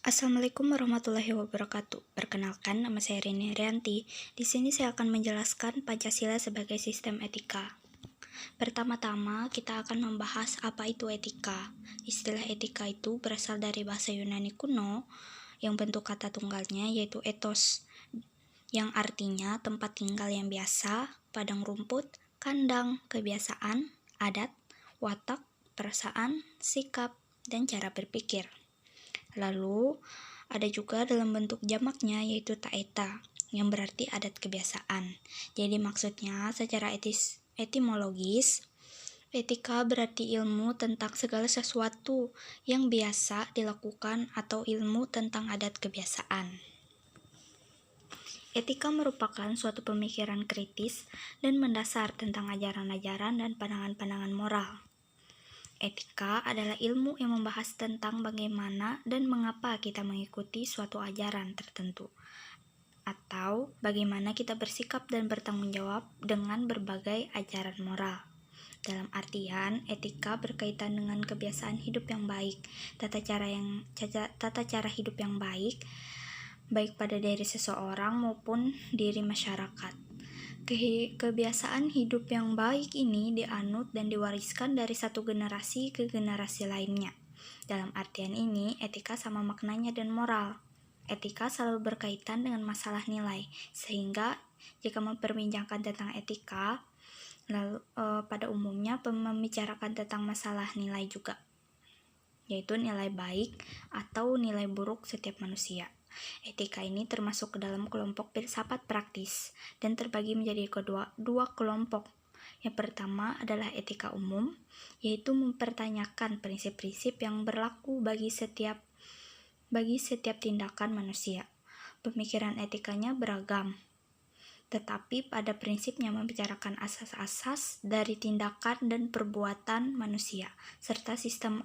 Assalamualaikum warahmatullahi wabarakatuh. Perkenalkan, nama saya Rini Rianti. Di sini saya akan menjelaskan Pancasila sebagai sistem etika. Pertama-tama, kita akan membahas apa itu etika. Istilah etika itu berasal dari bahasa Yunani kuno yang bentuk kata tunggalnya yaitu ethos, yang artinya tempat tinggal yang biasa, padang rumput, kandang, kebiasaan, adat, watak, perasaan, sikap, dan cara berpikir. Lalu, ada juga dalam bentuk jamaknya yaitu taeta, yang berarti adat kebiasaan. Jadi maksudnya secara etimologis, etika berarti ilmu tentang segala sesuatu yang biasa dilakukan atau ilmu tentang adat kebiasaan. Etika merupakan suatu pemikiran kritis dan mendasar tentang ajaran-ajaran dan pandangan-pandangan moral. Etika adalah ilmu yang membahas tentang bagaimana dan mengapa kita mengikuti suatu ajaran tertentu, atau bagaimana kita bersikap dan bertanggung jawab dengan berbagai ajaran moral. Dalam artian, etika berkaitan dengan kebiasaan hidup yang baik, tata cara hidup yang baik pada diri seseorang maupun diri masyarakat. Kebiasaan hidup yang baik ini dianut dan diwariskan dari satu generasi ke generasi lainnya. Dalam artian ini, etika sama maknanya dan moral. Etika selalu berkaitan dengan masalah nilai, sehingga jika memperbincangkan tentang etika, pada umumnya membicarakan tentang masalah nilai juga, yaitu nilai baik atau nilai buruk setiap manusia. Etika ini termasuk ke dalam kelompok filsafat praktis dan terbagi menjadi dua kelompok. Yang pertama adalah etika umum, yaitu mempertanyakan prinsip-prinsip yang berlaku bagi setiap tindakan manusia. Pemikiran etikanya beragam, tetapi pada prinsipnya membicarakan asas-asas dari tindakan dan perbuatan manusia, serta sistem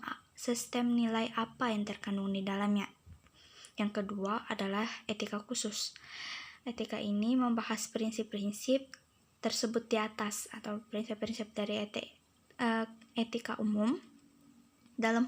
nilai apa yang terkandung di dalamnya. Yang kedua adalah etika khusus. Etika ini membahas prinsip-prinsip tersebut di atas atau prinsip-prinsip dari etika umum dalam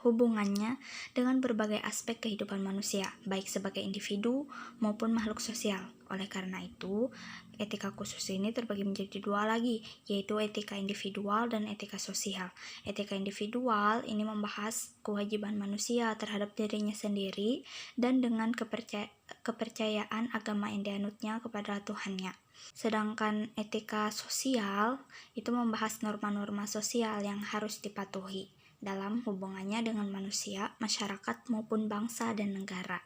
hubungannya dengan berbagai aspek kehidupan manusia, baik sebagai individu maupun makhluk sosial. Oleh karena itu, etika khusus ini terbagi menjadi dua lagi, yaitu etika individual dan etika sosial. Etika individual ini membahas kewajiban manusia terhadap dirinya sendiri dan dengan kepercayaan agama yang dianutnya kepada Tuhannya. Sedangkan etika sosial itu membahas norma-norma sosial yang harus dipatuhi dalam hubungannya dengan manusia, masyarakat, maupun bangsa dan negara.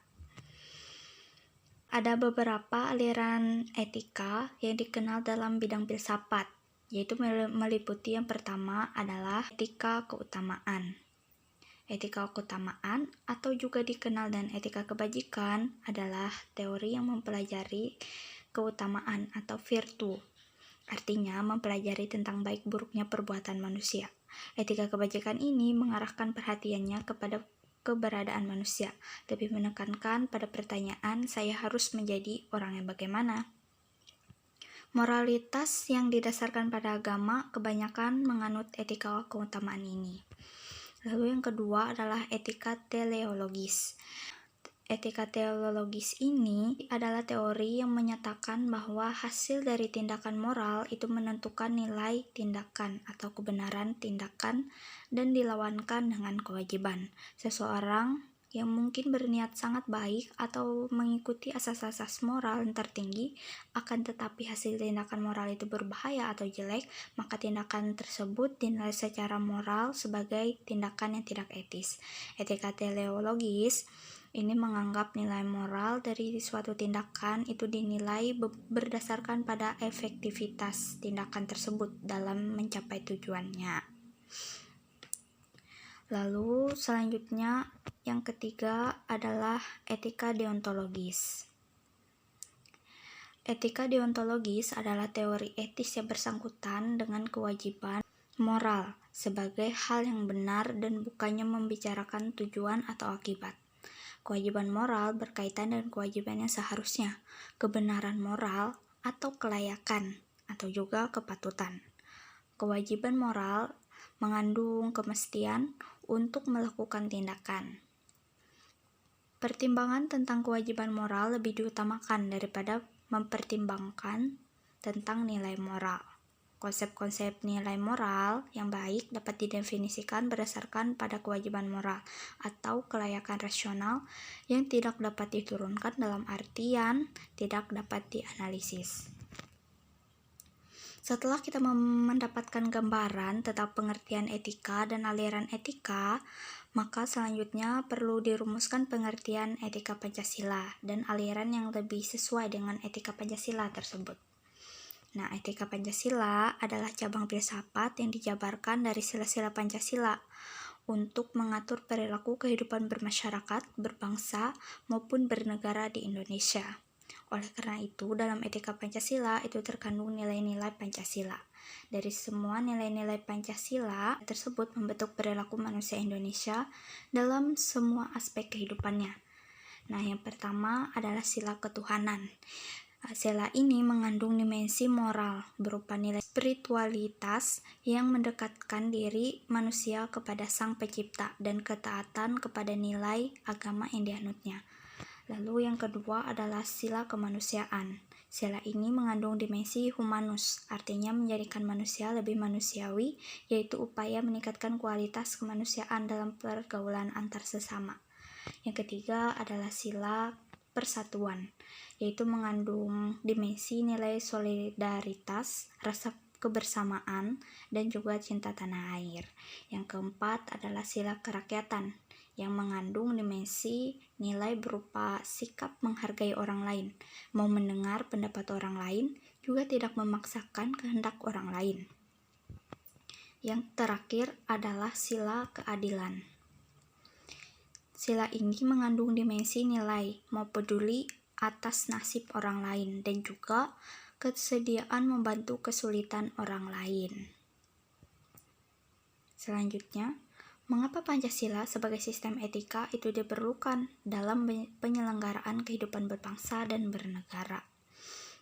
Ada beberapa aliran etika yang dikenal dalam bidang filsafat, yaitu meliputi yang pertama adalah etika keutamaan. Etika keutamaan atau juga dikenal dengan etika kebajikan adalah teori yang mempelajari keutamaan atau virtu. Artinya mempelajari tentang baik buruknya perbuatan manusia. Etika kebajikan ini mengarahkan perhatiannya kepada keberadaan manusia, lebih menekankan pada pertanyaan saya harus menjadi orang yang bagaimana. Moralitas yang didasarkan pada agama kebanyakan menganut etika keutamaan ini. Lalu yang kedua adalah etika teleologis. Etika teleologis ini adalah teori yang menyatakan bahwa hasil dari tindakan moral itu menentukan nilai tindakan atau kebenaran tindakan dan dilawankan dengan kewajiban. Seseorang yang mungkin berniat sangat baik atau mengikuti asas-asas moral yang tertinggi, akan tetapi hasil tindakan moral itu berbahaya atau jelek, maka tindakan tersebut dinilai secara moral sebagai tindakan yang tidak etis. Etika teleologis ini menganggap nilai moral dari suatu tindakan itu dinilai berdasarkan pada efektivitas tindakan tersebut dalam mencapai tujuannya. Lalu selanjutnya yang ketiga adalah etika deontologis. Etika deontologis adalah teori etis yang bersangkutan dengan kewajiban moral sebagai hal yang benar dan bukannya membicarakan tujuan atau akibat. Kewajiban moral berkaitan dengan kewajiban yang seharusnya, kebenaran moral atau kelayakan, atau juga kepatutan. Kewajiban moral mengandung kemestian untuk melakukan tindakan. pertimbangan tentang kewajiban moral lebih diutamakan daripada mempertimbangkan tentang nilai moral. Konsep-konsep nilai moral yang baik dapat didefinisikan berdasarkan pada kewajiban moral atau kelayakan rasional yang tidak dapat diturunkan dalam artian tidak dapat dianalisis. Setelah kita mendapatkan gambaran tentang pengertian etika dan aliran etika, maka selanjutnya perlu dirumuskan pengertian etika Pancasila dan aliran yang lebih sesuai dengan etika Pancasila tersebut. Nah, etika Pancasila adalah cabang filsafat yang dijabarkan dari sila-sila Pancasila untuk mengatur perilaku kehidupan bermasyarakat, berbangsa, maupun bernegara di Indonesia. Oleh karena itu, dalam etika Pancasila itu terkandung nilai-nilai Pancasila. Dari semua nilai-nilai Pancasila tersebut membentuk perilaku manusia Indonesia dalam semua aspek kehidupannya. Nah, yang pertama adalah sila ketuhanan. Sila ini mengandung dimensi moral berupa nilai spiritualitas yang mendekatkan diri manusia kepada Sang Pencipta dan ketaatan kepada nilai agama yang dianutnya. Lalu yang kedua adalah sila kemanusiaan. Sila ini mengandung dimensi humanus, artinya menjadikan manusia lebih manusiawi, yaitu upaya meningkatkan kualitas kemanusiaan dalam pergaulan antar sesama. Yang ketiga adalah sila persatuan, yaitu mengandung dimensi nilai solidaritas, rasa kebersamaan, dan juga cinta tanah air. Yang keempat adalah sila kerakyatan, yang mengandung dimensi nilai berupa sikap menghargai orang lain, mau mendengar pendapat orang lain, juga tidak memaksakan kehendak orang lain. Yang terakhir adalah sila keadilan. Sila ini mengandung dimensi nilai mau peduli atas nasib orang lain dan juga kesediaan membantu kesulitan orang lain. Selanjutnya, mengapa Pancasila sebagai sistem etika itu diperlukan dalam penyelenggaraan kehidupan berbangsa dan bernegara?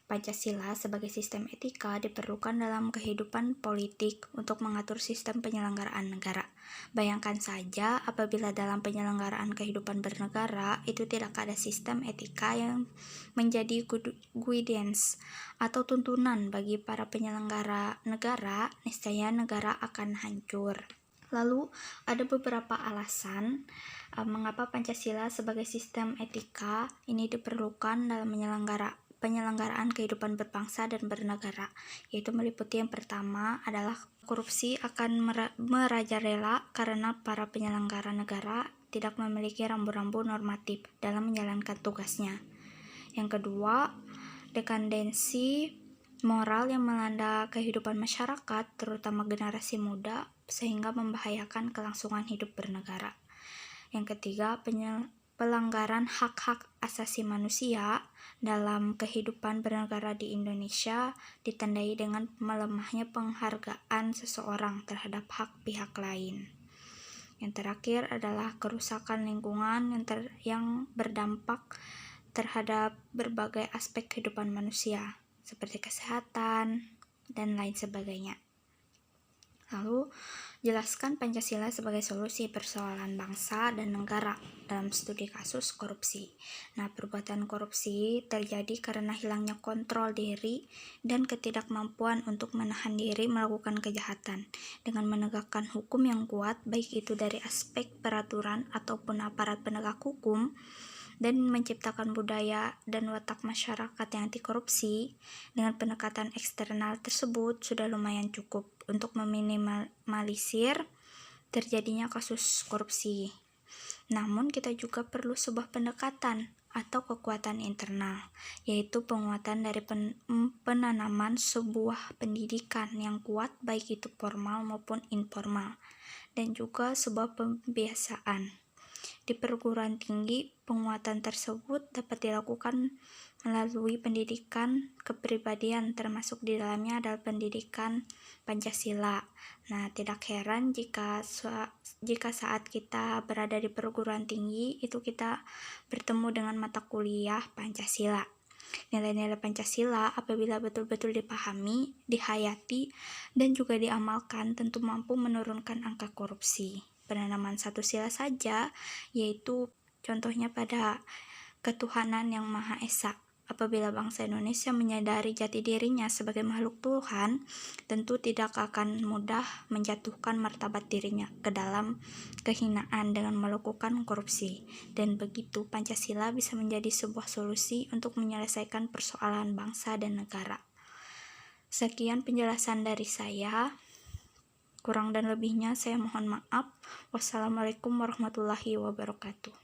Pancasila sebagai sistem etika diperlukan dalam kehidupan politik untuk mengatur sistem penyelenggaraan negara. Bayangkan saja apabila dalam penyelenggaraan kehidupan bernegara itu tidak ada sistem etika yang menjadi guidance atau tuntunan bagi para penyelenggara negara, niscaya negara akan hancur. Lalu ada beberapa alasan mengapa Pancasila sebagai sistem etika ini diperlukan dalam penyelenggaraan kehidupan berbangsa dan bernegara, yaitu meliputi yang pertama adalah korupsi akan merajalela karena para penyelenggara negara tidak memiliki rambu-rambu normatif dalam menjalankan tugasnya. Yang kedua, dekandensi moral yang melanda kehidupan masyarakat, terutama generasi muda, sehingga membahayakan kelangsungan hidup bernegara. Yang ketiga, pelanggaran hak-hak asasi manusia dalam kehidupan bernegara di Indonesia ditandai dengan melemahnya penghargaan seseorang terhadap hak pihak lain. Yang terakhir adalah kerusakan lingkungan yang berdampak terhadap berbagai aspek kehidupan manusia, seperti kesehatan dan lain sebagainya. Lalu, jelaskan Pancasila sebagai solusi persoalan bangsa dan negara dalam studi kasus korupsi. Nah, perbuatan korupsi terjadi karena hilangnya kontrol diri dan ketidakmampuan untuk menahan diri melakukan kejahatan. Dengan menegakkan hukum yang kuat, baik itu dari aspek peraturan ataupun aparat penegak hukum, dan menciptakan budaya dan watak masyarakat yang anti korupsi, dengan pendekatan eksternal tersebut sudah lumayan cukup untuk meminimalisir terjadinya kasus korupsi. Namun kita juga perlu sebuah pendekatan atau kekuatan internal, yaitu penguatan dari penanaman sebuah pendidikan yang kuat baik itu formal maupun informal, dan juga sebuah pembiasaan. Di perguruan tinggi, penguatan tersebut dapat dilakukan melalui pendidikan kepribadian, termasuk di dalamnya adalah pendidikan Pancasila. Nah, tidak heran jika saat kita berada di perguruan tinggi, itu kita bertemu dengan mata kuliah Pancasila. Nilai-nilai Pancasila apabila betul-betul dipahami, dihayati, dan juga diamalkan tentu mampu menurunkan angka korupsi. Penanaman satu sila saja, yaitu Contohnya pada ketuhanan yang Maha Esa. Apabila bangsa Indonesia menyadari jati dirinya sebagai makhluk Tuhan, tentu tidak akan mudah menjatuhkan martabat dirinya ke dalam kehinaan dengan melakukan korupsi. Dan begitu Pancasila bisa menjadi sebuah solusi untuk menyelesaikan persoalan bangsa dan negara. Sekian penjelasan dari saya. Kurang dan lebihnya saya mohon maaf. Wassalamualaikum warahmatullahi wabarakatuh.